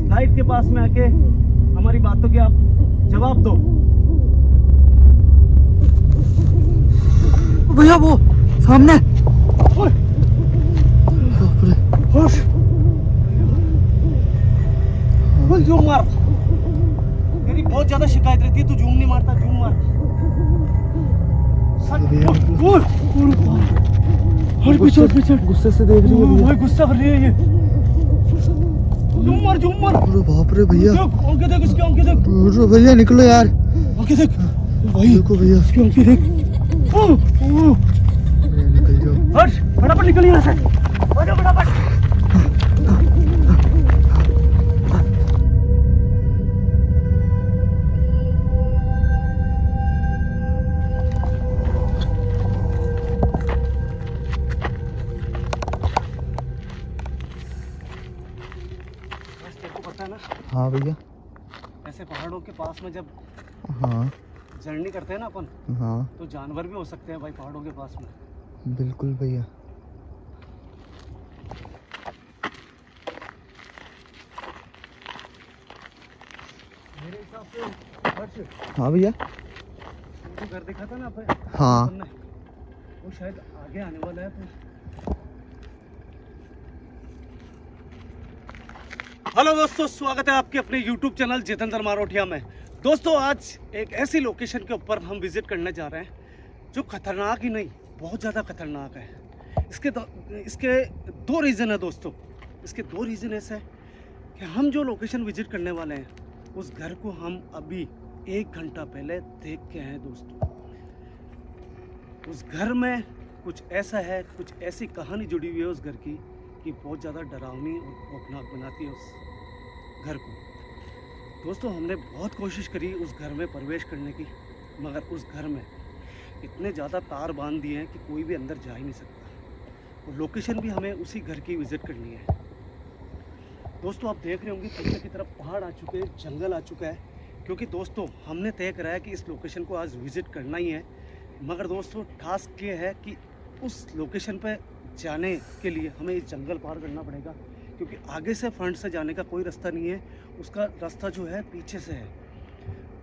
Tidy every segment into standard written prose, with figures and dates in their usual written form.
Light के पास में आके हमारी बातों के आप जवाब दो। भैया वो सामने। जूम मार, मेरी बहुत ज्यादा शिकायत रहती है, तू जूम नहीं मारता, जूम मार। गुस्से से देख रही है, भाई गुस्सा कर रही है ये। जूम मार, जूम मार। अरे बाप रे भैया, आंखें देख इसकी, आंखें देख। भैया निकलो यार, आंखें देख भाई, देखो भैया इसकी आंखें देख। निकल जाओ, हर्ष फटाफट निकल यहाँ से, फटाफट। हाँ भैया, ऐसे पहाड़ों के पास में जब हाँ जर्नी करते हैं ना अपन, हाँ तो जानवर भी हो सकते हैं भाई पहाड़ों के पास में। बिल्कुल भैया। मेरे हिसाब से हर्ष, हाँ भैया, जो घर देखा था ना अपन, हाँ वो शायद आगे आने वाला है। तो हेलो दोस्तों, स्वागत है आपके अपने YouTube चैनल जितेंद्र मारोठिया में। दोस्तों आज एक ऐसी लोकेशन के ऊपर हम विजिट करने जा रहे हैं जो खतरनाक ही नहीं, बहुत ज़्यादा खतरनाक है। इसके दो रीज़न है दोस्तों। इसके दो रीज़न ऐसे हैं कि हम जो लोकेशन विजिट करने वाले हैं उस घर को हम अभी 1 घंटा पहले देख के आए दोस्तों। उस घर में कुछ ऐसा है, कुछ ऐसी कहानी जुड़ी हुई है उस घर की कि बहुत ज़्यादा डरावनी और खौफनाक बनाती है उस घर को। दोस्तों हमने बहुत कोशिश करी उस घर में प्रवेश करने की, मगर उस घर में इतने ज़्यादा तार बांध दिए हैं कि कोई भी अंदर जा ही नहीं सकता। और लोकेशन भी हमें उसी घर की विज़िट करनी है। दोस्तों आप देख रहे होंगे पीछे की तरफ पहाड़ आ चुके हैं, जंगल आ चुका है, क्योंकि दोस्तों हमने तय करा है कि इस लोकेशन को आज विज़िट करना ही है। मगर दोस्तों टास्क ये है कि उस लोकेशन पर जाने के लिए हमें इस जंगल पार करना पड़ेगा, क्योंकि आगे से फ्रंट से जाने का कोई रास्ता नहीं है, उसका रास्ता जो है पीछे से है।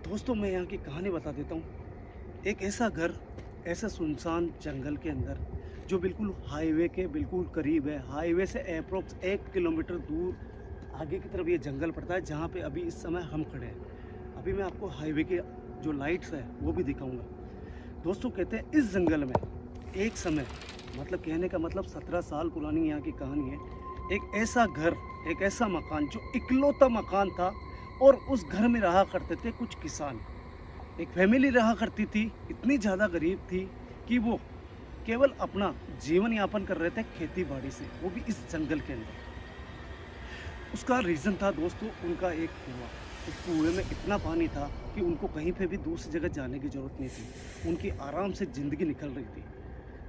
दोस्तों मैं यहाँ की कहानी बता देता हूँ। एक ऐसा घर, ऐसा सुनसान जंगल के अंदर जो बिल्कुल हाईवे के बिल्कुल करीब है। हाईवे से अप्रोक्स 1 किलोमीटर दूर आगे की तरफ ये जंगल पड़ता है, जहाँ पे अभी इस समय हम खड़े हैं। अभी मैं आपको हाईवे के जो लाइट्स है वो भी दिखाऊँगा। दोस्तों कहते हैं इस जंगल में एक समय, मतलब कहने का मतलब 17 साल पुरानी यहाँ की कहानी है, एक ऐसा घर, एक ऐसा मकान जो इकलौता मकान था, और उस घर में रहा करते थे कुछ किसान। एक फैमिली रहा करती थी, इतनी ज़्यादा गरीब थी कि वो केवल अपना जीवन यापन कर रहे थे खेती बाड़ी से, वो भी इस जंगल के अंदर। उसका रीज़न था दोस्तों उनका एक कुआं। उस कुएं में इतना पानी था कि उनको कहीं पे भी दूसरी जगह जाने की ज़रूरत नहीं थी, उनकी आराम से ज़िंदगी निकल रही थी।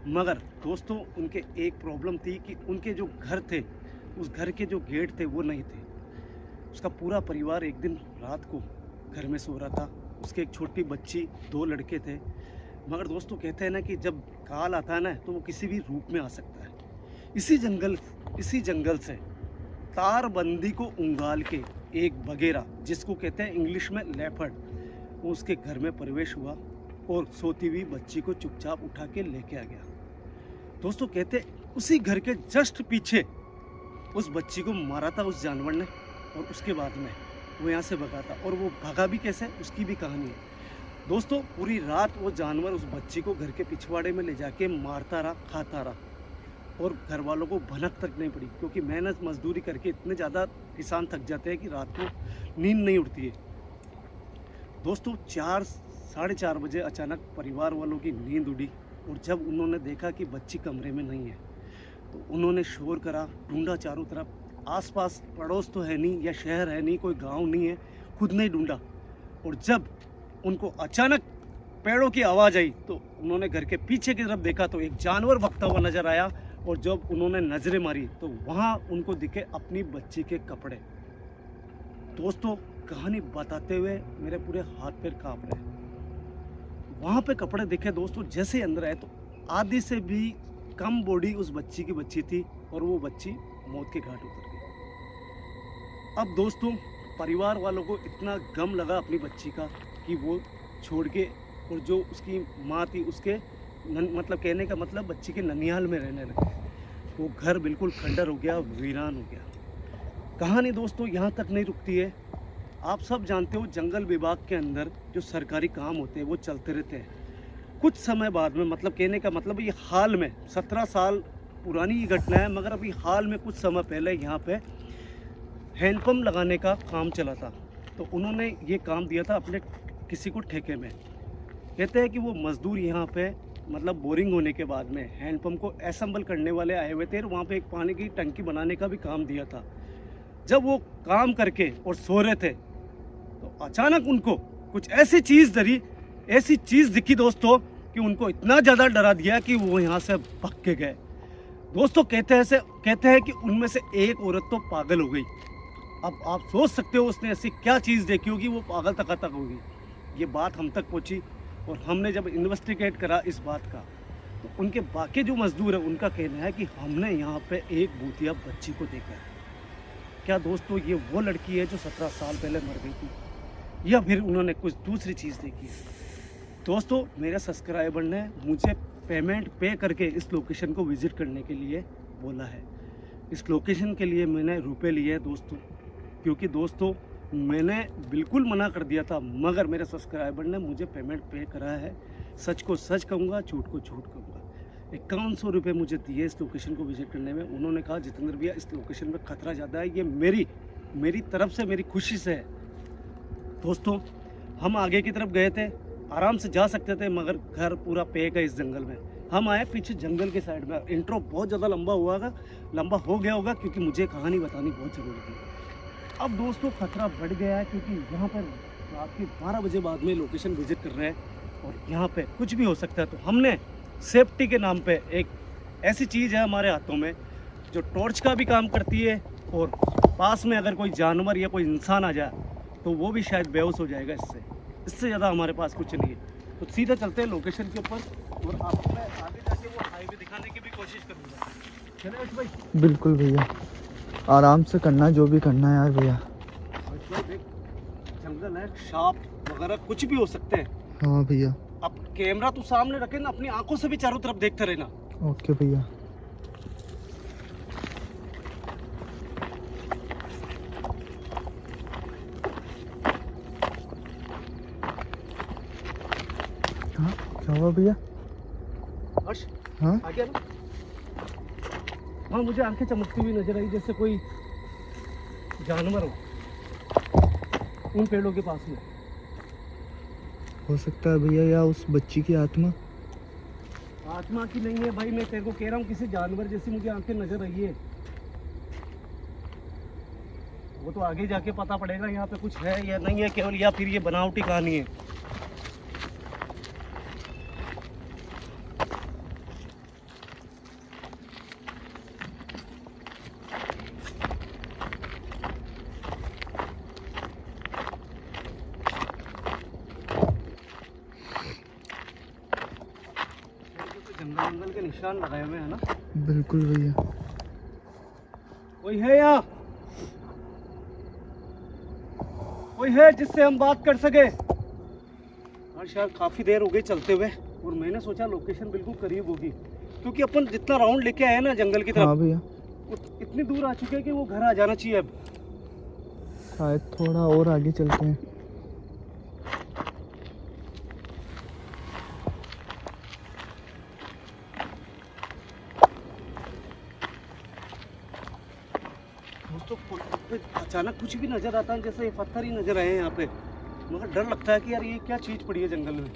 मगर दोस्तों उनके एक प्रॉब्लम थी कि उनके जो घर थे, उस घर के जो गेट थे वो नहीं थे। उसका पूरा परिवार एक दिन रात को घर में सो रहा था, उसके एक छोटी बच्ची, 2 लड़के थे। मगर दोस्तों कहते हैं ना कि जब काल आता है ना तो वो किसी भी रूप में आ सकता है। इसी जंगल से तारबंदी को उंगाल के एक बगेरा, जिसको कहते हैं इंग्लिश में लेपर्ड, वो उसके घर में प्रवेश हुआ और सोती हुई बच्ची को चुपचाप उठा के लेके आ गया। दोस्तों कहते उसी घर के जस्ट पीछे उस बच्ची को मारा था उस जानवर ने, और उसके बाद में वो यहाँ से भगा था। और वो भगा भी कैसे, उसकी भी कहानी है दोस्तों। पूरी रात वो जानवर उस बच्ची को घर के पिछवाड़े में ले जाके मारता रहा, खाता रहा, और घर वालों को भनक तक नहीं पड़ी, क्योंकि मेहनत मजदूरी करके इतने ज़्यादा किसान थक जाते हैं कि रात को नींद नहीं उड़ती है। दोस्तों 4 साढ़े 4 बजे अचानक परिवार वालों की नींद उड़ी और जब उन्होंने देखा कि बच्ची कमरे में नहीं है तो उन्होंने शोर करा, ढूंढा चारों तरफ, आसपास पड़ोस तो है नहीं या शहर है नहीं, कोई गांव नहीं है, खुद ने ढूंढा। और जब उनको अचानक पेड़ों की आवाज़ आई तो उन्होंने घर के पीछे की तरफ देखा तो एक जानवर भगता हुआ नजर आया। और जब उन्होंने नजरें मारी तो वहाँ उनको दिखे अपनी बच्ची के कपड़े। दोस्तों, कहानी बताते हुए मेरे पूरे हाथ पैर कांप रहे। वहाँ पे कपड़े दिखे दोस्तों, जैसे ही अंदर आए तो आधी से भी कम बॉडी उस बच्ची की बच्ची थी और वो बच्ची मौत के घाट उतर गई। अब दोस्तों, परिवार वालों को इतना गम लगा अपनी बच्ची का कि वो छोड़ के, और जो उसकी माँ थी उसके मतलब कहने का मतलब बच्ची के ननिहाल में रहने लगे। वो घर बिल्कुल खंडर हो गया, वीरान हो गया। कहानी दोस्तों यहाँ तक नहीं रुकती है। आप सब जानते हो जंगल विभाग के अंदर जो सरकारी काम होते हैं वो चलते रहते हैं। कुछ समय बाद में, मतलब कहने का मतलब ये हाल में 17 साल पुरानी ये घटना है, मगर अभी हाल में कुछ समय पहले यहाँ पे हैंडपम्प लगाने का काम चला था। तो उन्होंने ये काम दिया था अपने किसी को ठेके में। कहते हैं कि वो मज़दूर यहाँ पे मतलब बोरिंग होने के बाद में हैंडपम्प को असेंबल करने वाले आए हुए थे और वहाँ पे एक पानी की टंकी बनाने का भी काम दिया था। जब वो काम करके और सो रहे थे तो अचानक उनको कुछ ऐसी चीज़ दिखी दोस्तों कि उनको इतना ज़्यादा डरा दिया कि वो यहाँ से भाग के गए। दोस्तों, कहते हैं कि उनमें से एक औरत तो पागल हो गई। अब आप सोच सकते हो उसने ऐसी क्या चीज़ देखी होगी, वो पागल तक होगी। ये बात हम तक पहुँची और हमने जब इन्वेस्टिगेट करा इस बात का तो उनके बाकी जो मजदूर है उनका कहना है कि हमने यहाँ पे एक भूतिया बच्ची को देखा है। क्या दोस्तों ये वो लड़की है जो 17 साल पहले मर गई थी, या फिर उन्होंने कुछ दूसरी चीज़ देखी है? दोस्तों, मेरे सब्सक्राइबर ने मुझे पेमेंट पे करके इस लोकेशन को विज़िट करने के लिए बोला है। इस लोकेशन के लिए मैंने रुपए लिए हैं दोस्तों, क्योंकि दोस्तों मैंने बिल्कुल मना कर दिया था, मगर मेरे सब्सक्राइबर ने मुझे पेमेंट पे करा है। सच को सच कहूँगा, झूठ को झूठ कहूँगा। 5100 रुपये मुझे दिए इस लोकेशन को विज़िट करने में। उन्होंने कहा जितेंद्र भैया इस लोकेशन में ख़तरा ज़्यादा है, ये मेरी तरफ से, मेरी खुशी से है। दोस्तों, हम आगे की तरफ गए थे, आराम से जा सकते थे, मगर घर पूरा पैक है इस जंगल में। हम आए पीछे जंगल के साइड में। इंट्रो बहुत ज़्यादा लंबा हो गया होगा क्योंकि मुझे कहानी बतानी बहुत ज़रूरी थी। अब दोस्तों, खतरा बढ़ गया है क्योंकि यहाँ पर रात के 12 बजे बाद में लोकेशन विज़िट कर रहे हैं और यहाँ पे कुछ भी हो सकता है। तो हमने सेफ्टी के नाम पे एक ऐसी चीज़ है हमारे हाथों में जो टॉर्च का भी काम करती है, और पास में अगर कोई जानवर या कोई इंसान आ जाए तो वो भी शायद बेहोश हो जाएगा। इससे ज़्यादा हमारे पास कुछ नहीं है। तो सीधा चलते हैं लोकेशन के ऊपर और आपको मैं आगे जाके वो हाईवे दिखाने की भी कोशिश करूँगा। चले अर्श भाई? बिल्कुल भैया, आराम से करना जो भी करना है यार भैया। जंगल है, सांप वगैरह कुछ भी हो सकते हैं। हाँ भैया। अब कैमरा तो सामने रखे ना, अपनी आंखों से भी चारों तरफ देखते रहना। ओके भैया। हाँ, क्या हुआ भैया? हर्ष, हाँ आ गया ना? हाँ, मुझे आंखें चमकती हुई नजर आई जैसे कोई जानवर हो उन पेड़ों के पास में। हो सकता है भैया, या उस बच्ची की आत्मा। आत्मा की नहीं है भाई, मैं तेरे को कह रहा हूँ किसी जानवर जैसी मुझे आंखें नजर आई है। वो तो आगे जाके पता पड़ेगा यहाँ पे कुछ है या नहीं है केवल, या फिर ये बनावटी कहानी है। जंगल के निशान लगाए हुए हैं ना। बिल्कुल भैया। कोई है यहाँ? कोई है जिससे हम बात कर सके? हाँ, शायद काफी देर हो गई चलते हुए और मैंने सोचा लोकेशन बिल्कुल करीब होगी, क्योंकि अपन जितना राउंड लेके आए ना जंगल की तरफ, हाँ भैया, इतनी दूर आ चुके हैं कि वो घर आ जाना चाहिए। अब शायद थोड़ा और आगे चलते हैं। दोस्तों, अचानक कुछ भी नजर आता है, जैसे ये पत्थर ही नजर आए हैं यहाँ पे, मगर डर लगता है कि यार ये क्या चीज पड़ी है जंगल में।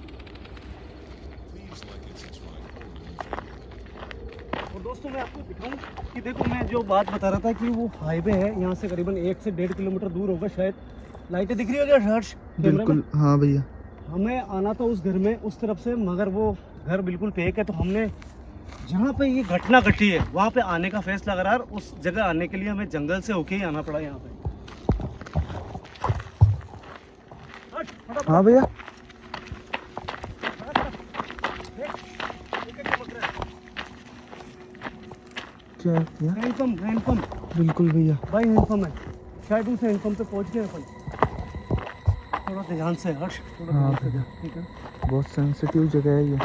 दोस्तों मैं आपको दिखाऊं कि देखो, मैं जो बात बता रहा था कि वो हाईवे है, यहाँ से करीबन 1 से 1.5 किलोमीटर दूर होगा शायद। लाइटें दिख रही होगी हर्ष कैमरे में? बिल्कुल हाँ भैया। हमें आना था उस घर में उस तरफ से, मगर वो घर बिल्कुल फेक है। तो हमने जहाँ पे ये घटना घटी है वहाँ पे आने का फैसला करा, और उस जगह आने के लिए हमें जंगल से होके ही आना पड़ा यहाँ पे। हाँ भैया। क्या किया? हैंडपंप, हैंडपंप बिल्कुल भैया। भाई, हैंडपंप है शायद। उस हैंडपंप पे पहुँच गए अपन। थोड़ा ध्यान से हर्ष, थोड़ा हाँ ध्यान से, भैया। ठीक है? बहुत सेंसिटिव जगह है ये।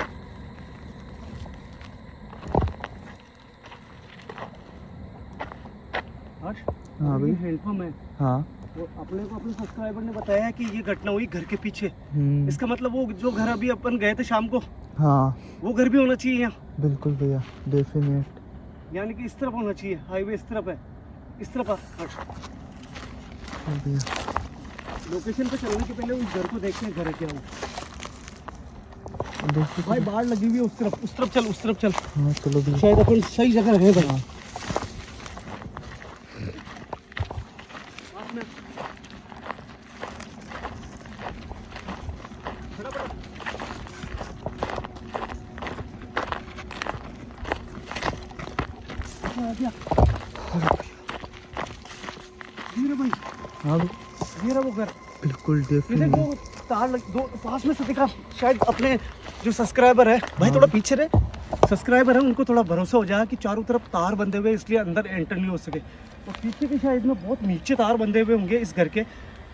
हर्ष, हाँ ये भाई। हैंडपंप है। हाँ। वो अपने को अपने सब्सक्राइबर ने बताया है कि ये घटना हुई घर के पीछे। हम्म। इसका मतलब वो जो घर अभी अपन गए थे शाम को, हाँ वो घर भी होना चाहिए यहाँ। बिल्कुल भैया, डेफिनेट। यानी कि इस तरफ होना चाहिए, हाईवे इस तरफ है, इस तरफ हर्ष। हाँ भैया। लोकेशन पे चलने के पहले उस घर को देखते हैं, घर है क्या वो। देखिए भाई बाढ़ लगी हुई है उस तरफ, उस तरफ चल, उस तरफ चल। हाँ चलो भैया। शायद अपन सही जगह है भाई। हाँ। पास में। खड़ा पड़ा। आ गया। ये रहा भाई, हाँ भाई, ये रहा वो घर। बिल्कुल ये देखो, डेफिनेट। तार दो पास में से दिखा। शायद अपने जो सब्सक्राइबर है भाई, हाँ। थोड़ा पीछे रहे। सब्सक्राइबर है, उनको थोड़ा भरोसा हो जाए कि चारों तरफ तार बंधे हुए, इसलिए अंदर एंटर नहीं हो सके। और पीछे की साइड में बहुत नीचे तार बंधे हुए होंगे इस घर के,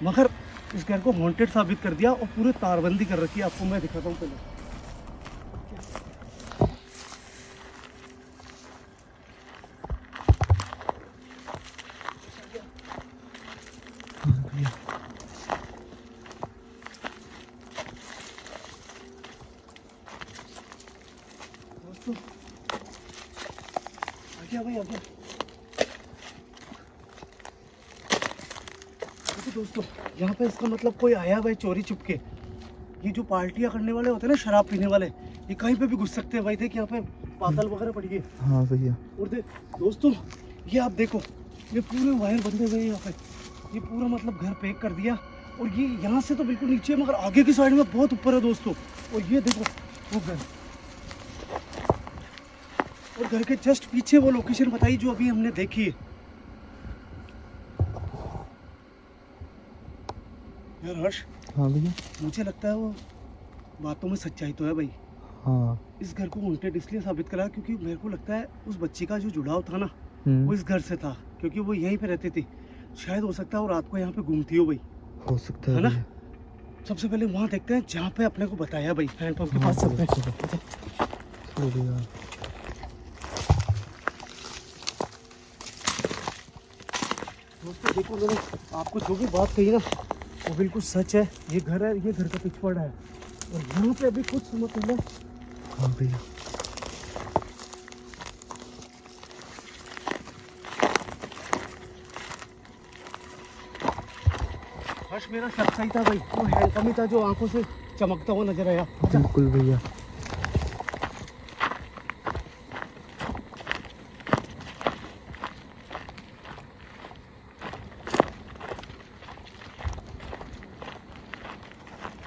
मगर इस घर को हॉन्टेड साबित कर दिया और पूरे तारबंदी कर रखी है। आपको मैं दिखाता हूँ पहले। हाँ भैया। दोस्तों आ गया भाई, आ गया। देखो दोस्तों, यहाँ पे इसका मतलब कोई आया भाई चोरी चुपके। ये जो पार्टियां करने वाले होते हैं ना, शराब पीने वाले, ये कहीं पे भी घुस सकते हैं भाई। देख यहाँ पे पातल वगैरह पड़ी है। हाँ भैया। और देख दोस्तों, ये आप देखो, ये पूरे वायर बंधे हुए हैं यहाँ पे। ये पूरा मतलब घर पैक कर दिया। और ये यहाँ से तो बिल्कुल नीचे है, मगर आगे की साइड में बहुत ऊपर है दोस्तों। और ये देखो वो घर, और घर के जस्ट पीछे वो लोकेशन बताई जो अभी हमने देखी है। यार हर्ष, हाँ भैया। मुझे लगता है वो बातों में सच्चाई तो है भाई। हाँ। इस घर को हॉन्टेड इसलिए साबित करा क्योंकि मेरे को लगता है उस बच्ची का जो जुड़ाव था ना, वो इस घर से था, क्योंकि वो यहीं पे रहती थी। शायद हो सकता है वो रात को यहाँ पे घूमती हो भाई। हो सकता है है ना? भैया। सबसे पहले वहाँ देखते हैं जहाँ पे अपने को बताया भाई, हैंडपंप के हाँ, पास चलते हैं। चलो, चलो भैया। दोस्तों देखो, मैंने आपको जो भी बात कही ना, वो बिल्कुल सच है। ये घर है, ये घर का पिछवाड़ा है। और यहाँ पे अभी कुछ समय पहले, हाँ भैया। हर्ष मेरा शक सही था भाई, वो हैंडपंप ही था जो आंखों से चमकता हुआ नजर आया। बिल्कुल भैया।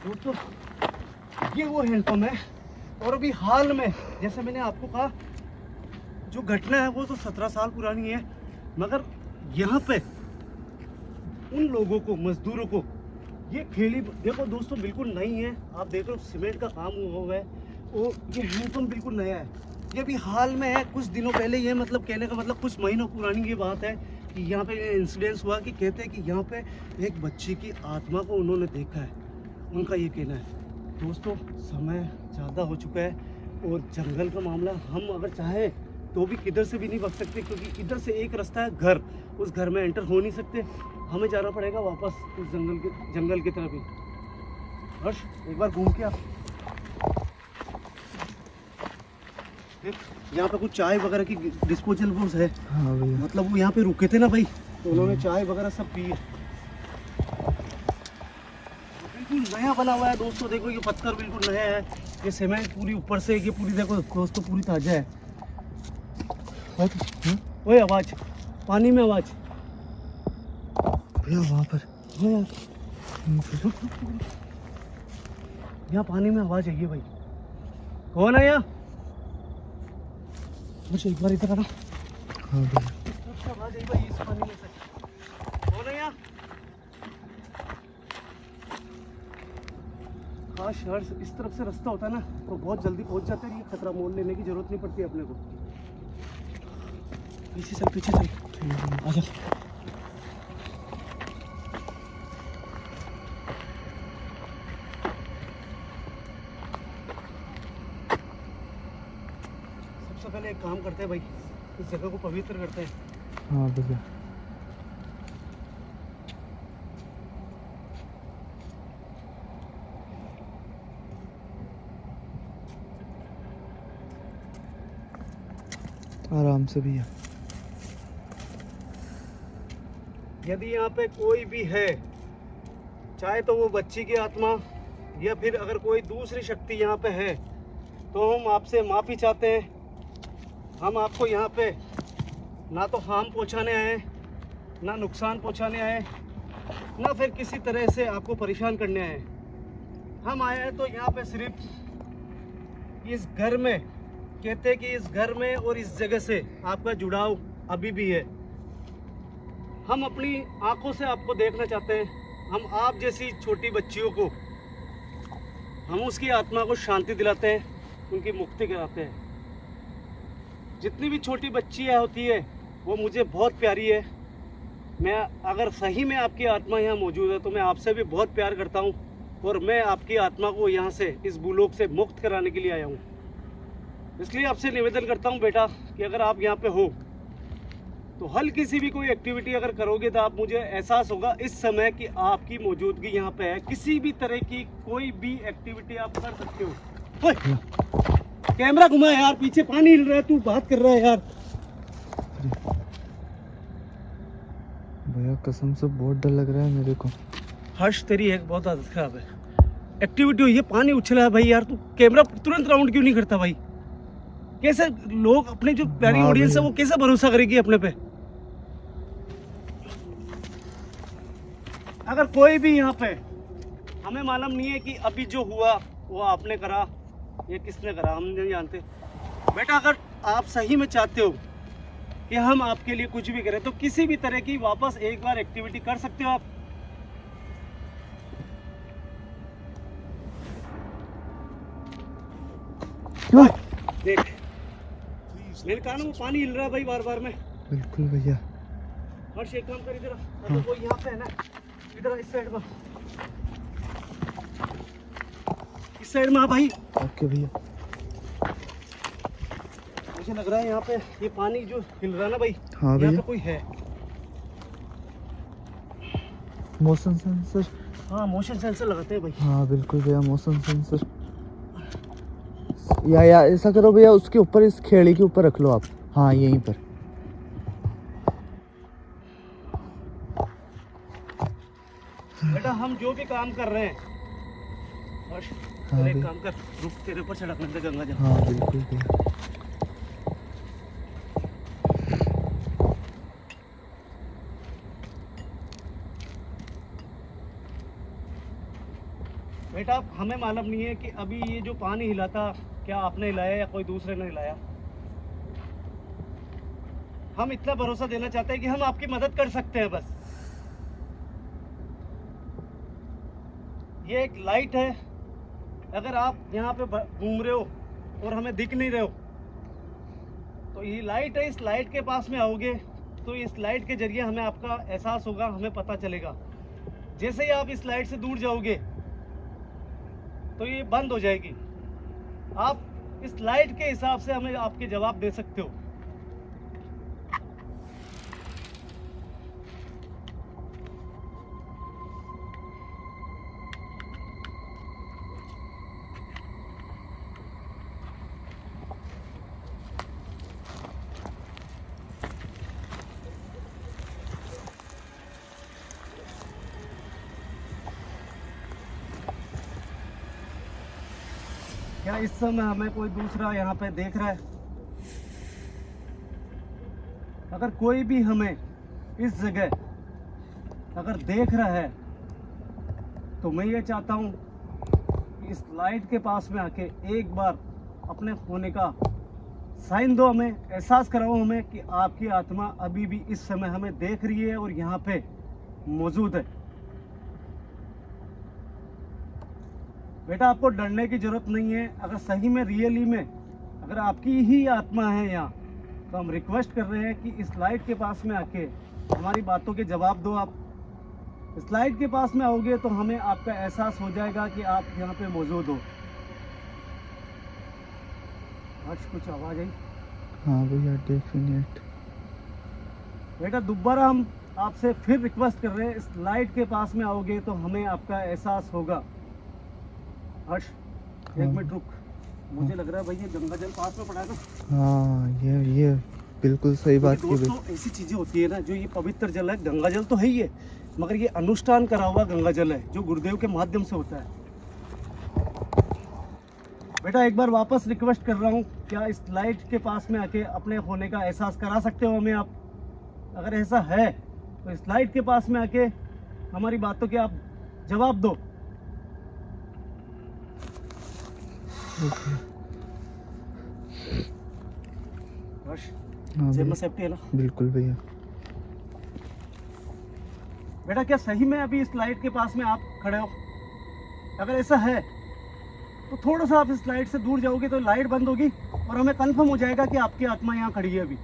दोस्तों ये वो हैंडपंप है। और अभी हाल में, जैसे मैंने आपको कहा, जो घटना है वो तो 17 साल पुरानी है, मगर यहाँ पे उन लोगों को, मजदूरों को, ये खेली देखो दोस्तों बिल्कुल नई है। आप देख रहे हो सीमेंट का काम हुआ है। और ये हैंडपंप बिल्कुल नया है, ये भी हाल में है, कुछ दिनों पहले। ये मतलब कहने का मतलब कुछ महीनों पुरानी ये बात है कि यहाँ पे इंसिडेंस हुआ कि कहते हैं कि यहाँ पे एक बच्ची की आत्मा को उन्होंने देखा है, उनका ये कहना है। दोस्तों समय ज़्यादा हो चुका है, और जंगल का मामला, हम अगर चाहें तो भी किधर से भी नहीं बच सकते, क्योंकि इधर से एक रास्ता है घर, उस घर में एंटर हो नहीं सकते। हमें जाना पड़ेगा वापस उस जंगल की तरफ ही। हर्ष एक बार घूम के आ। देख यहाँ पे कुछ चाय वगैरह की डिस्पोजल है। हाँ भैया। मतलब वो यहाँ पे रुके थे ना भाई, तो उन्होंने चाय वगैरह सब पी है। बिल्कुल नया बना हुआ है दोस्तों। देखो ये पत्थर बिल्कुल नया है, ये सीमेंट पूरी ऊपर से, ये पूरी देखो दोस्तों पूरी ताजा है। ओए आवाज, पानी में आवाज। भैया वहाँ पर। हाँ यार, यहाँ पानी में आवाज आई है भाई। कौन है यहाँ? मुझे एक बार इधर आना। हाँ भैया। इस तरफ से आवाज आई भाई, इस पानी में से। कौन है यहाँ? हाँ शहर से इस तरफ से रास्ता होता है ना तो बहुत जल्दी पहुंच जाते हैं। ये खतरा मोड़ लेने की जरूरत नहीं पड़ती अपने को। पीछे चल, पीछे चल। आजा। सबसे पहले एक काम करते हैं भाई, इस जगह को पवित्र करते हैं। हाँ भैया। आराम से भैया। यदि यहाँ पे कोई भी है, चाहे तो वो बच्ची की आत्मा या फिर अगर कोई दूसरी शक्ति यहाँ पे है, तो हम आपसे माफ़ी चाहते हैं। हम आपको यहाँ पे ना तो हार्म पहुँचाने आए, ना नुकसान पहुँचाने आए, ना फिर किसी तरह से आपको परेशान करने आए। हम आए हैं तो यहाँ पे सिर्फ इस घर में, कहते हैं कि इस घर में और इस जगह से आपका जुड़ाव अभी भी है। हम अपनी आंखों से आपको देखना चाहते हैं। हम आप जैसी छोटी बच्चियों को, हम उसकी आत्मा को शांति दिलाते हैं, उनकी मुक्ति कराते हैं। जितनी भी छोटी बच्चियाँ होती है वो मुझे बहुत प्यारी है। मैं अगर सही में आपकी आत्मा यहाँ मौजूद है तो मैं आपसे भी बहुत प्यार करता हूँ और मैं आपकी आत्मा को यहाँ से, इस भूलोक से मुक्त कराने के लिए आया हूँ। इसलिए आपसे निवेदन करता हूँ बेटा कि अगर आप यहाँ पे हो तो हल्की सी भी कोई एक्टिविटी अगर करोगे तो आप, मुझे एहसास होगा इस समय कि आपकी मौजूदगी यहाँ पे है। किसी भी तरह की कोई भी एक्टिविटी आप कर सकते हो। ओए, कैमरा घुमा यार, पीछे पानी हिल रहा है, तू बात कर रहा है यार। भैया कसम से बहुत डर लग रहा है मेरे को। हर्ष, तेरी एक बहुत आदत खराब है। एक्टिविटी हुई है, पानी उछला है भाई यार, तू कैमरा तुरंत राउंड क्यों नहीं करता भाई? कैसे लोग, अपने जो प्यारी ऑडियंस है वो कैसे भरोसा करेगी अपने पे? अगर कोई भी यहाँ पे, हमें मालूम नहीं है कि अभी जो हुआ वो आपने करा या किसने करा, हम नहीं जानते बेटा। अगर आप सही में चाहते हो कि हम आपके लिए कुछ भी करें तो किसी भी तरह की वापस एक बार एक्टिविटी कर सकते हो आप। देख, मेरे कानों में पानी हिल रहा है भाई बार बार में। बिल्कुल भैया। हर्ष, एक काम कर, इधर अगर कोई यहाँ पे है ना, इधर इस साइड में, इस साइड में आ भाई। ओके भैया। मुझे लग रहा है यहाँ पे ये पानी जो हिल रहा है ना भाई, हाँ यहाँ भैया। पे कोई है। Motion sensor. हाँ, मोशन सेंसर लगाते हैं भाई। हाँ बिल्कुल भैया, मोशन सेंसर। या ऐसा करो भैया, उसके ऊपर, इस खेड़ी के ऊपर रख लो आप। हाँ यहीं पर। बेटा हम जो भी काम कर रहे हैं, हर्ष, हाँ एक भैया। काम कर, रुक, तेरे ऊपर छिड़कने दे गंगा जल। हाँ बिल्कुल भैया। बेटा हमें मालूम नहीं है कि अभी ये जो पानी हिला था, क्या आपने हिलाया या कोई दूसरे ने हिलाया। हम इतना भरोसा देना चाहते हैं कि हम आपकी मदद कर सकते हैं बस। ये एक लाइट है, अगर आप यहाँ पे घूम रहे हो और हमें दिख नहीं रहे हो तो ये लाइट है, इस लाइट के पास में आओगे तो इस लाइट के जरिए हमें आपका एहसास होगा, हमें पता चलेगा। जैसे ही आप इस लाइट से दूर जाओगे तो ये बंद हो जाएगी। आप इस लाइट के हिसाब से हमें आपके जवाब दे सकते हो। क्या इस समय हमें कोई दूसरा यहाँ पे देख रहा है? अगर कोई भी हमें इस जगह अगर देख रहा है तो मैं ये चाहता हूँ कि इस लाइट के पास में आके एक बार अपने होने का साइन दो, हमें एहसास कराओ हमें कि आपकी आत्मा अभी भी इस समय हमें देख रही है और यहाँ पे मौजूद है। बेटा आपको डरने की जरूरत नहीं है। अगर सही में रियली में अगर आपकी ही आत्मा है यहाँ, तो हम रिक्वेस्ट कर रहे हैं कि इस लाइट के पास में आके हमारी बातों के जवाब दो। आप इस लाइट के पास में आओगे तो हमें आपका एहसास हो जाएगा कि आप यहाँ पे मौजूद हो। आज कुछ आवाज आई? हाँ भैया डेफिनेट। बेटा दोबारा हम आपसे फिर रिक्वेस्ट कर रहे हैं, इस लाइट के पास में आओगे तो हमें आपका एहसास होगा। हर्ष एक मिनट रुक, मुझे लग रहा है भाई ये गंगा जल पास में पड़ा है ना। हाँ ये बिल्कुल सही बात की भाई। दोस्तों ऐसी चीजें होती है ना, जो ये पवित्र जल है, गंगा जल तो है ही है, मगर ये अनुष्ठान करा हुआ गंगा जल है जो गुरुदेव के माध्यम से होता है। बेटा एक बार वापस रिक्वेस्ट कर रहा हूँ, क्या इस लाइट के पास में आके अपने होने का एहसास करा सकते हो हमें आप? अगर ऐसा है तो इस लाइट के पास में आके हमारी बातों के आप जवाब दो। हर्ष हाँ जेब में भैया, सेफ्टी है ना? बिल्कुल भैया। बेटा क्या सही में अभी इस लाइट के पास में आप खड़े हो? अगर ऐसा है तो थोड़ा सा आप इस लाइट से दूर जाओगे तो लाइट बंद होगी और हमें कंफर्म हो जाएगा कि आपकी आत्मा यहाँ खड़ी है अभी।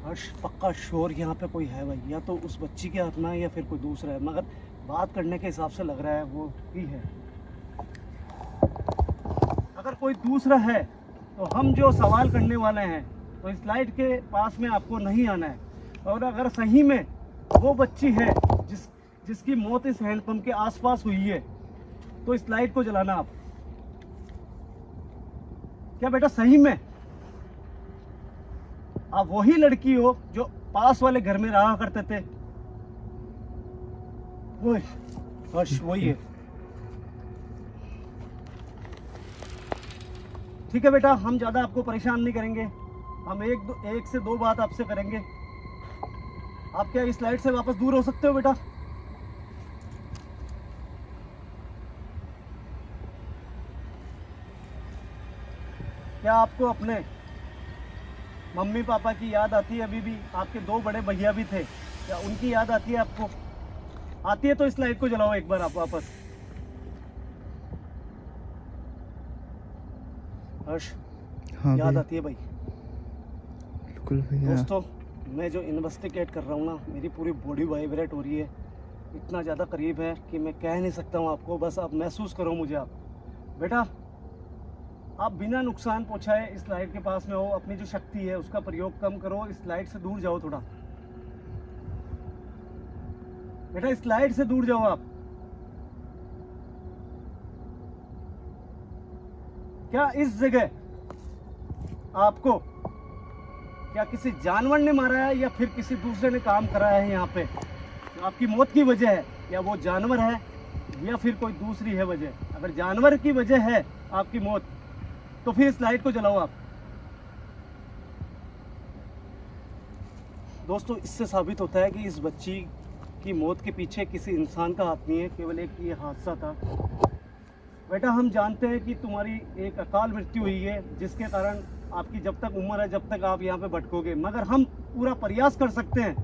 हर्ष पक्का श्योर यहाँ पे कोई है भाई, या तो उस बच्ची की आत्मा है या फिर कोई दूसरा है, मगर बात करने के हिसाब से लग रहा है वो ही है। अगर कोई दूसरा है तो हम जो सवाल करने वाले हैं तो इस लाइट के पास में आपको नहीं आना है। और अगर सही में वो बच्ची है जिसकी मौत इस हैंडपंप के आसपास हुई है, तो इस लाइट को जलाना आप। क्या बेटा सही में आप वही लड़की हो जो पास वाले घर में रहा करते थे? वही हर्ष वही है। ठीक है बेटा, हम ज्यादा आपको परेशान नहीं करेंगे, हम एक से दो बात आपसे करेंगे। आप क्या इस लाइट से वापस दूर हो सकते हो बेटा? क्या आपको अपने मम्मी पापा की याद आती है अभी भी? आपके दो बड़े भैया भी थे, क्या उनकी याद आती है आपको? आती है तो इस लाइट को जलाओ एक बार आप वापस। हर्ष हाँ याद भैया, आती है भाई? बिल्कुल भैया। दोस्तों मैं जो इन्वेस्टिगेट कर रहा हूँ ना, मेरी पूरी बॉडी वाइब्रेट हो रही है, इतना ज़्यादा करीब है कि मैं कह नहीं सकता हूँ आपको, बस आप महसूस करो मुझे। आप बेटा आप बिना नुकसान पहुँचाए इस लाइट के पास में हो, अपनी जो शक्ति है उसका प्रयोग कम करो, इस लाइट से दूर जाओ थोड़ा। बेटा इस लाइट से दूर जाओ आप। क्या इस जगह आपको क्या किसी जानवर ने मारा है या फिर किसी दूसरे ने काम कराया है यहाँ पे? तो आपकी मौत की वजह है या वो जानवर है या फिर कोई दूसरी है वजह? अगर जानवर की वजह है आपकी मौत तो फिर इस लाइट को जलाओ आप। दोस्तों इससे साबित होता है कि इस बच्ची की मौत के पीछे किसी इंसान का हाथ नहीं है, केवल एक ये हादसा था। बेटा हम जानते हैं कि तुम्हारी एक अकाल मृत्यु हुई है, जिसके कारण आपकी जब तक उम्र है जब तक आप यहाँ पे भटकोगे, मगर हम पूरा प्रयास कर सकते हैं,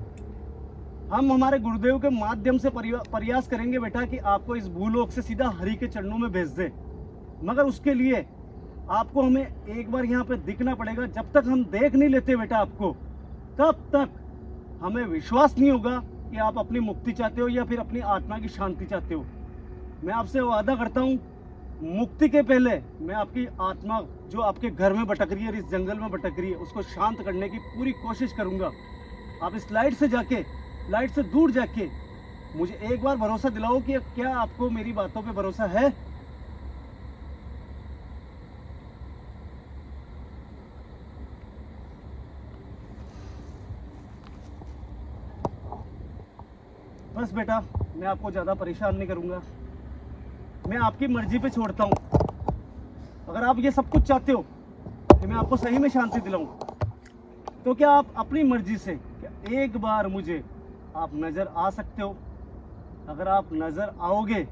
हम हमारे गुरुदेव के माध्यम से प्रयास करेंगे बेटा कि आपको इस भूलोक से सीधा हरि के चरणों में भेज दे। मगर उसके लिए आपको हमें एक बार यहाँ पे दिखना पड़ेगा। जब तक हम देख नहीं लेते बेटा आपको, तब तक हमें विश्वास नहीं होगा कि आप अपनी मुक्ति चाहते हो या फिर अपनी आत्मा की शांति चाहते हो। मैं आपसे वादा करता हूँ, मुक्ति के पहले मैं आपकी आत्मा जो आपके घर में भटक रही है, इस जंगल में भटक रही है, उसको शांत करने की पूरी कोशिश करूंगा। आप इस लाइट से जाके, लाइट से दूर जाके मुझे एक बार भरोसा दिलाओ कि क्या आपको मेरी बातों पे भरोसा है? बस बेटा मैं आपको ज़्यादा परेशान नहीं करूंगा, मैं आपकी मर्जी पे छोड़ता हूँ। अगर आप ये सब कुछ चाहते हो कि मैं आपको सही में शांति दिलाऊं, तो क्या आप अपनी मर्जी से क्या एक बार मुझे आप नज़र आ सकते हो? अगर आप नज़र आओगे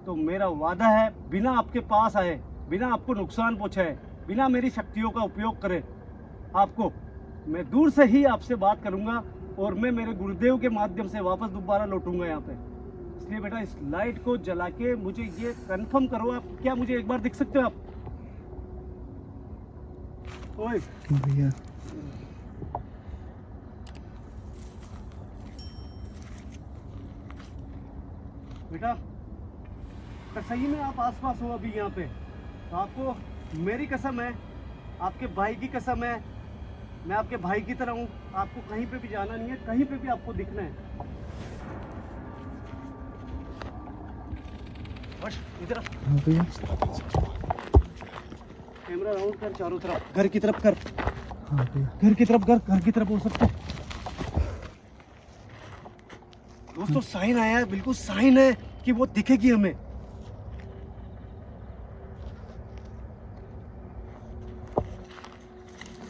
तो मेरा वादा है, बिना आपके पास आए, बिना आपको नुकसान पहुंचाए, बिना मेरी शक्तियों का उपयोग करे, आपको मैं दूर से ही आपसे बात करूंगा और मैं मेरे गुरुदेव के माध्यम से वापस दोबारा लौटूंगा यहाँ पे। इसलिए बेटा इस लाइट को जला के मुझे ये कंफर्म करो, आप क्या मुझे एक बार दिख सकते हो आप? ओए भैया बेटा, अगर सही में आप आसपास हो अभी यहाँ पे, तो आपको मेरी कसम है, आपके भाई की कसम है, मैं आपके भाई की तरह हूँ, आपको कहीं पे भी जाना नहीं है, कहीं पे भी आपको दिखना है। बस इधर हाँ भैया कैमरा राउंड कर, चारों तरफ घर की तरफ कर, हाँ भैया घर की तरफ कर, घर की तरफ हो सकते। दोस्तों साइन आया है, बिल्कुल साइन है कि वो दिखेगी हमें।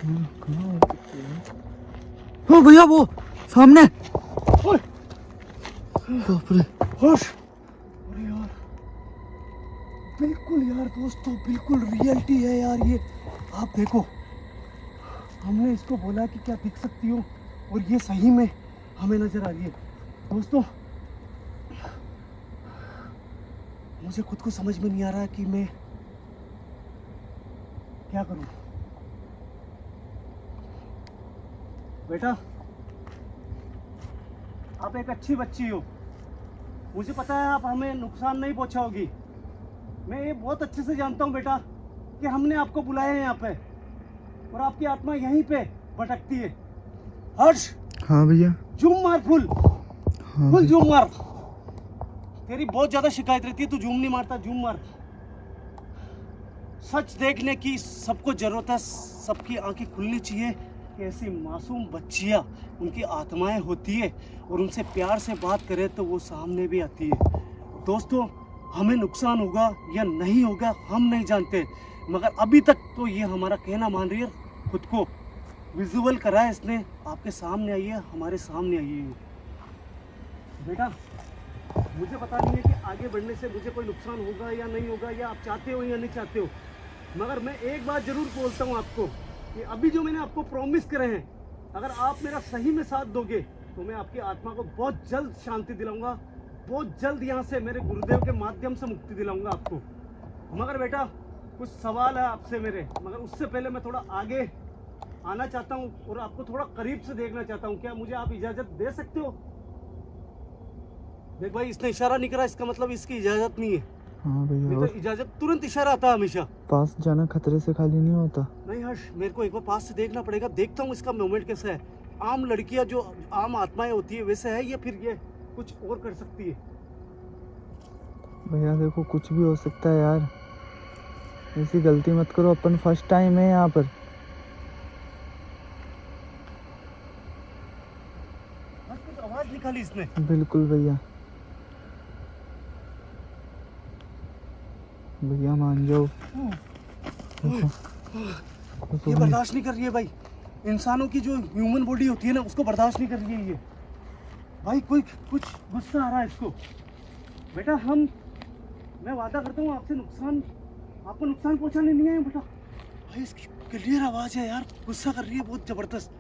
कहाँ हो सकती है? ओ भैया वो सामने। ओए, बाप रे। होश। अरे यार बिल्कुल यार दोस्तों, बिल्कुल रियलिटी है यार ये। आप देखो, हमने इसको बोला कि क्या दिख सकती हो, और ये सही में हमें नजर आ रही है। दोस्तों मुझे खुद को समझ में नहीं आ रहा कि मैं क्या करूं। बेटा आप एक अच्छी बच्ची हो, मुझे पता है आप हमें नुकसान नहीं पहुंचाओगी। मैं ये बहुत अच्छे से जानता हूँ बेटा कि हमने आपको बुलाया है यहाँ पे, और आपकी आत्मा यहीं पे भटकती है। हर्ष, हाँ भैया। जूम मार, फुल हाँ फुल भैया। जूम मार। तेरी बहुत ज्यादा शिकायत रहती है, तू जूम नहीं मारता, जूम मार। सच देखने की सबको जरूरत है, सबकी आंखें खुलनी चाहिए कि ऐसी मासूम बच्चियां, उनकी आत्माएं होती है, और उनसे प्यार से बात करें तो वो सामने भी आती है। दोस्तों हमें नुकसान होगा या नहीं होगा हम नहीं जानते, मगर अभी तक तो ये हमारा कहना मान रही है, खुद को विजुअल करा है इसने, आपके सामने आई है, हमारे सामने आई है। बेटा मुझे पता नहीं है कि आगे बढ़ने से मुझे कोई नुकसान होगा या नहीं होगा, या आप चाहते हो या नहीं चाहते हो, मगर मैं एक बात जरूर बोलता हूँ आपको कि अभी जो मैंने आपको प्रॉमिस करे हैं, अगर आप मेरा सही में साथ दोगे तो मैं आपकी आत्मा को बहुत जल्द शांति दिलाऊंगा, बहुत जल्द यहाँ से मेरे गुरुदेव के माध्यम से मुक्ति दिलाऊंगा आपको। मगर बेटा कुछ सवाल है आपसे मेरे, मगर उससे पहले मैं थोड़ा आगे आना चाहता हूँ और आपको थोड़ा करीब से देखना चाहता हूँ। क्या मुझे आप इजाज़त दे सकते हो? देख भाई, इसने इशारा नहीं करा, इसका मतलब इसकी इजाज़त नहीं है। हाँ भैया। नहीं और तो इजाज़त तुरंत इशारा आता है हमेशा। पास जाना खतरे से खाली नहीं होता। नहीं हर्ष, मेरे को एक बार पास से देखना पड़ेगा, देखता हूँ इसका मूवमेंट कैसा है। आम लड़कियां जो आम आत्माएं होती है वैसे है या फिर ये कुछ और कर सकती है? भैया देखो कुछ भी हो सकता है यार, ऐसी गलती मत करो, अपन फर्स्ट टाइम है यहाँ पर। हर्ष कुछ आवाज निकाली इसने। बिल्कुल भैया। भैया मान जाओ। देखो, देखो ये भाई। बर्दाश्त नहीं कर रही है भाई, इंसानों की जो ह्यूमन बॉडी होती है ना उसको बर्दाश्त नहीं कर रही है ये। भाई कोई कुछ गुस्सा आ रहा है इसको। बेटा मैं वादा करता हूँ आपसे आपको नुकसान पहुंचाने नहीं आए बेटा। भाई इसकी क्लियर आवाज है यार, गुस्सा कर रही है बहुत जबरदस्त,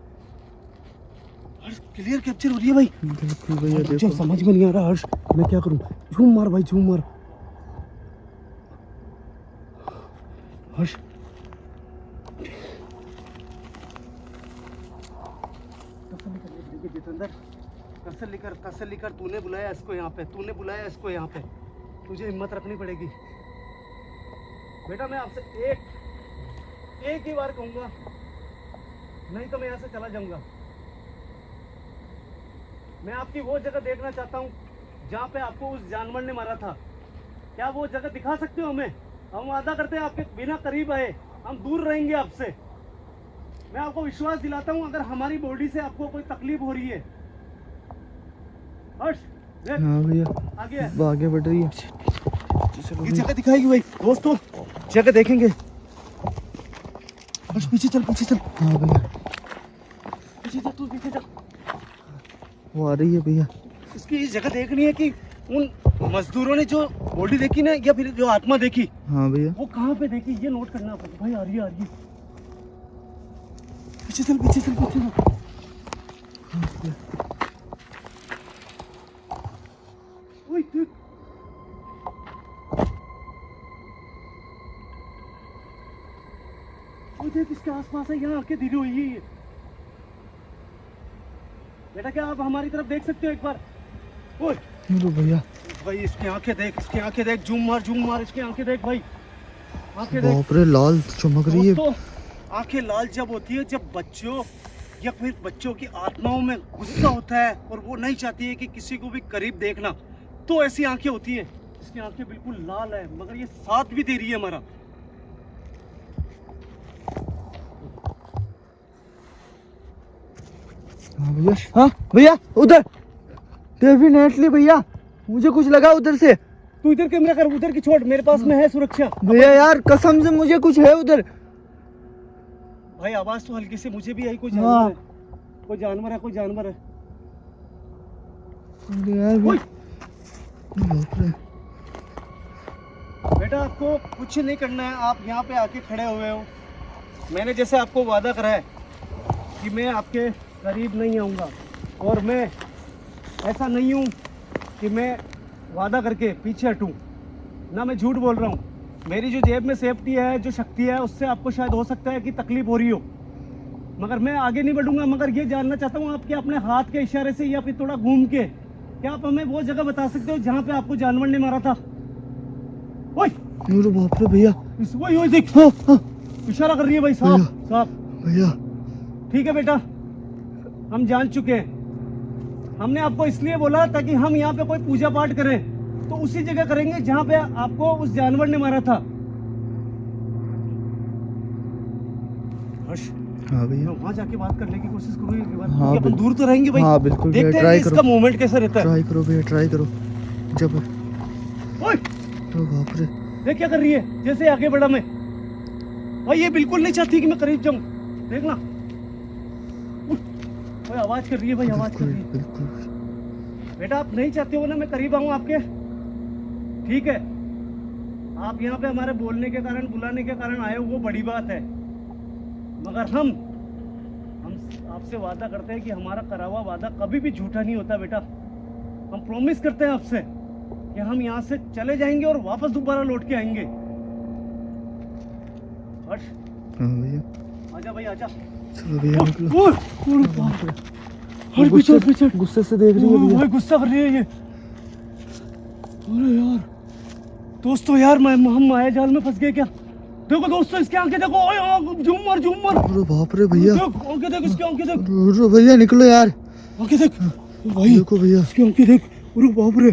हर्ष क्लियर कैप्चर हो रही है भाई। बिल्कुल भैया मुझे देखो। समझ में नहीं आ रहा हर्ष, मैं क्या करूं? झूम मार भाई, झूम मार। हर्ष जितेंद्र, तसल्ली कर, तूने बुलाया इसको यहाँ पे, तूने बुलाया इसको यहाँ पे, तुझे हिम्मत रखनी पड़ेगी। बेटा मैं आपसे एक ही बार कहूंगा, नहीं तो मैं यहाँ से चला जाऊंगा। मैं आपकी वो जगह देखना चाहता हूँ जहाँ पे आपको उस जानवर ने मारा था। क्या वो जगह दिखा सकते हो हमें? हम वादा करते हैं आपके बिना करीब आए हम दूर रहेंगे आपसे। मैं आपको विश्वास दिलाता हूँ, अगर हमारी बॉडी से आपको कोई तकलीफ हो रही है। हर्ष देख, हाँ भैया आगे है, वो आगे बढ़ रही है। ये जगह दिखाएगी भाई। दोस्तों जगह देखेंगे, हर्ष पीछे चल पीछे चल, हाँ भैया पीछे चल तू, पीछे चल। वो आ रही है भैया। इसकी ये जगह देखनी है कि उन मजदूरों ने जो बॉडी देखी ना या फिर जो आत्मा देखी हाँ भैया वो कहाँ पे देखी, ये नोट करना पड़ेगा भाई। आ रही है आ रही है, पीछे चल पीछे चल पीछे चल। ओए देख, ओए देख इसके आसपास है, यहाँ आके धीरे हुई है ये। बेटा क्या आप हमारी तरफ देख सकते हो एक बार? ओए लो भैया, भाई इसकी आंखें देख, इसकी आंखें देख, जूम मार इसकी आंखें देख भाई, आंखें देख। बाप रे लाल चमक रही है। तो आंखें लाल जब होती है जब बच्चों या फिर बच्चों की आत्माओं में गुस्सा होता है और वो नहीं चाहती है कि किसी को भी करीब देखना, तो ऐसी आंखें होती है। इसकी आंखें बिल्कुल लाल है मगर ये साथ भी दे रही है हमारा। हाँ भैया, हाँ भैया उधर डेफिनेटली भैया, मुझे कुछ लगा उधर से। तू इधर कैमरा कर, उधर की छोड़, मेरे पास में है सुरक्षा। भैया यार कसम से मुझे कुछ है उधर। भाई आवाज तो हल्की से मुझे भी आई, कोई हाँ। जानवर है, कोई जानवर है, कोई जानवर है। अरे यार ओए, बाप रे। बेटा आपको कुछ नहीं करना है, आप यहाँ पे आके खड़े हुए हो। मैंने जैसे आपको वादा करा है कि मैं आपके करीब नहीं आऊँगा, और मैं ऐसा नहीं हूँ कि मैं वादा करके पीछे हटूँ, ना मैं झूठ बोल रहा हूँ। मेरी जो जेब में सेफ्टी है, जो शक्ति है, उससे आपको शायद हो सकता है कि तकलीफ हो रही हो, मगर मैं आगे नहीं बढ़ूंगा। मगर ये जानना चाहता हूँ आपके अपने हाथ के इशारे से या फिर थोड़ा घूम के, क्या आप हमें वो जगह बता सकते हो जहाँ पे आपको जानवर ने मारा था? ओए अरे बाप रे भैया, वही देख, हाँ हाँ इशारा कर रही है भाई, साफ साफ। भैया। ठीक है बेटा, हम जान चुके हैं। हमने आपको इसलिए बोला ताकि हम यहाँ पे कोई पूजा पाठ करें तो उसी जगह करेंगे जहाँ पे आपको उस जानवर ने मारा था। हर्ष, हाँ भैया, वहाँ जाके बात करने की कोशिश करो एक बार, हाँ, क्योंकि अपन बिल्कुल। दूर तो रहेंगे भाई। हाँ बिल्कुल भैया, देखते हैं ट्राई कि करो, इसका मूवमेंट कैसा रहता है। ट्राई करो भैया, ट्राई करो। जब ओए तो बाप रे, देख क्या कर रही है, जैसे आगे बढ़ा मैं। भाई ये बिल्कुल नहीं चाहती कि मैं करीब जाऊं, देखना। भाई आवाज कर रही है भाई, आवाज कर बिल्कुल रही है। बिल्कुल। बेटा आप नहीं चाहते हो ना मैं करीब आऊं आपके, ठीक है? आप यहाँ पे हमारे बोलने के कारण, बुलाने के कारण आए हो, वो बड़ी बात है। मगर हम आपसे वादा करते हैं कि हमारा करा हुआ वादा कभी भी झूठा नहीं होता बेटा। हम प्रॉमिस करते हैं आपसे कि हम यहाँ से चले जाएंगे और वापस दोबारा लौट के आएंगे। हर्ष, हाँ भैया, आजा भाई आजा। चलो भैया निकलो। ओए, ओए, बाप रे, हर्ष पीछे पीछे, गुस्से से देख रही है भैया। भाई गुस्सा कर रही है ये। अरे यार दोस्तों, यार हम माया जाल में फंस गए क्या? देखो दोस्तों इसकी आंखें देखो, ओए जूम मार जूम मार। अरे बाप रे भैया, देख आंखें देख, इसकी आंखें देख, अरे भैया निकलो यार। आंखें देख भाई, देखो भैया, इसकी आंखें देख। अरे बाप रे,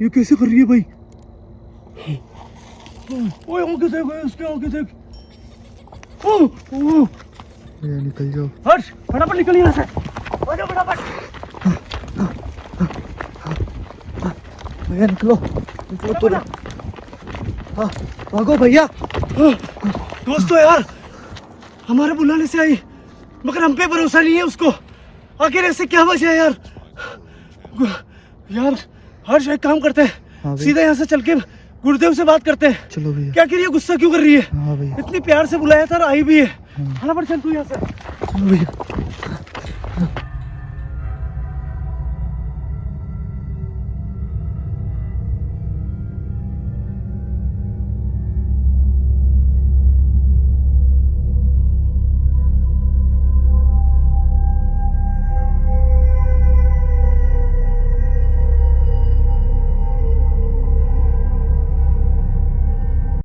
ये कैसे कर रही है भाई? ओए आंखें देख, इसकी आंखें देख। ओ ओ भैया निकल जाओ। हर्ष फटाफट निकल यहाँ से, आजा फटाफट। भैया निकलो, निकलो तो। हाँ भागो भैया। दोस्तों यार हमारे बुलाने से आई, मगर हम पे भरोसा नहीं है उसको। आखिर ऐसे क्या वजह है यार? यार हर्ष एक काम करते हैं, हाँ भैया। सीधा यहाँ से चल के गुरुदेव से बात करते हैं। चलो भैया। क्या करिए, गुस्सा क्यों कर रही है? हाँ भैया, इतनी प्यार से बुलाया था और आई भी है। हाँ। फटाफट चल तू यहाँ से। चलो भैया।